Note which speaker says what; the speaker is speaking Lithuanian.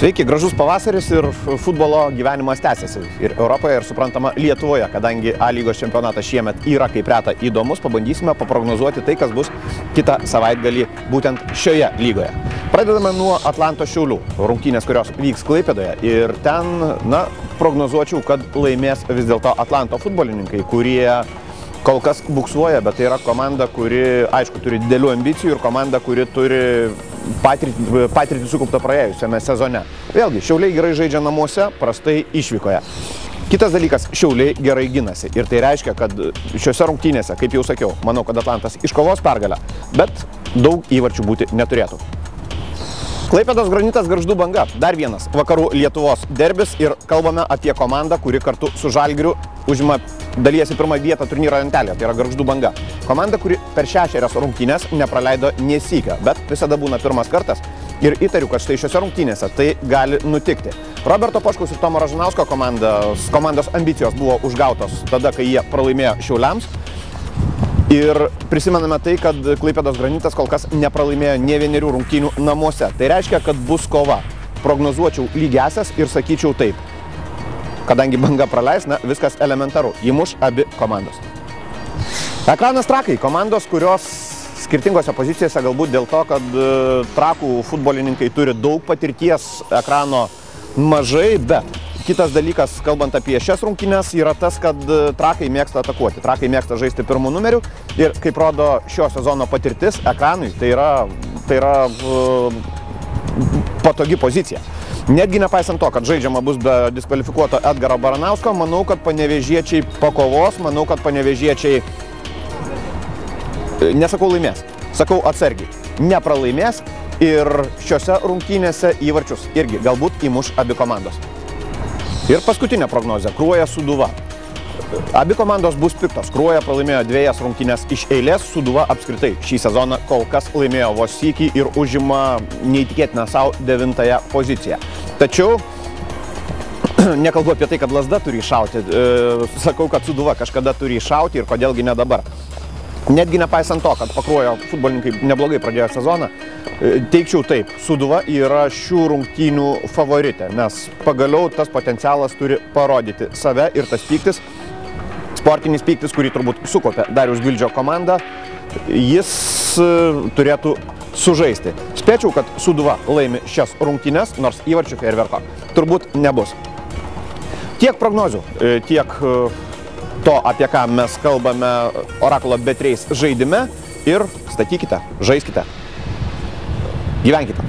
Speaker 1: Sveiki, gražus pavasaris ir futbolo gyvenimas tęsiasi. Ir Europoje, ir suprantama Lietuvoje, kadangi A lygos čempionatas šiemet yra kaip reta įdomus, pabandysime paprognozuoti tai, kas bus kitą savaitgalį būtent šioje lygoje. Pradedame nuo Atlanto Šiaulių rungtynės, kurios vyks Klaipėdoje. Ir ten, prognozuočiau, kad laimės vis dėlto Atlanto futbolininkai, kurie kol kas buksuoja, bet tai yra komanda, kuri, aišku, turi didelių ambicijų ir komanda, kuri turi patirtį sukauptą praėjusiame sezone. Vėlgi, Šiauliai gerai žaidžia namuose, prastai išvykoje. Kitas dalykas, Šiauliai gerai ginasi. Ir tai reiškia, kad šiuose rungtynėse, kaip jau sakiau, manau, kad Atlantas iškovos pergalę, bet daug įvarčių būti neturėtų. Klaipėdos Granitas Gargždų Banga. Dar vienas vakarų Lietuvos derbis ir kalbame apie komandą, kuri kartu su Žalgiriu užima dalyjasi pirmą vietą turnyro lentelėje, tai yra Gargždų Banga. Komanda, kuri per 6 rungtynės nepraleido nė sykio, bet visada būna pirmas kartas ir įtariu, kad štai šiose rungtynėse tai gali nutikti. Roberto Poškaus ir Tomo Ražanausko komandos ambicijos buvo užgautos tada, kai jie pralaimėjo Šiauliams. Ir prisimename tai, kad Klaipėdos Granitas kol kas nepralaimėjo nė vienerių rungtynių namuose. Tai reiškia, kad bus kova. Prognozuočiau lygiasias ir sakyčiau taip. Kadangi Banga praleis, viskas elementaru. Įmuš abi komandos. Ekranas Trakai. Komandos, kurios skirtingose pozicijose galbūt dėl to, kad Trakų futbolininkai turi daug patirties, ekrano mažai, bet kitas dalykas, kalbant apie šias rungtynes, yra tas, kad Trakai mėgsta atakuoti. Trakai mėgsta žaisti pirmų numerių ir, kaip rodo šio sezono patirtis, ekranui tai yra patogi pozicija. Netgi nepaisant to, kad žaidžiama bus be diskvalifikuoto Edgaro Baranausko, manau, kad panevėžiečiai pakovos, manau, kad panevėžiečiai, nesakau laimės, sakau atsargiai, nepralaimės ir šiose rungtynėse įvarčius irgi galbūt įmuš abi komandos. Ir paskutinė prognozė – Kruoja Sūduva. Abi komandos bus piktos. Kruoja pralaimėjo 2 rungtynės iš eilės, Sūduva apskritai šį sezoną kol kas laimėjo vos sykį ir užima neįtikėtiną savo 9 poziciją. Tačiau nekalbu apie tai, kad Lazda turi iššauti, sakau, kad Sūduva kažkada turi iššauti ir kodėlgi ne dabar. Netgi nepaisant to, kad Pakruojo futbolininkai neblogai pradėjo sezoną, teikčiau taip, Sūduva yra šių rungtynių favoritė, nes pagaliau tas potencialas turi parodyti save ir tas pyktis, sportinis pyktis, kurį turbūt sukopė Dariaus Gvildžio komanda, jis turėtų sužaisti. Spėčiau, kad Sūduva laimi šias rungtynes, nors įvarčių fejerverko turbūt nebus. Tiek prognozių, tiek to, apie ką mes kalbame Orakulo Bet3 žaidime ir statykite, žaiskite, gyvenkite.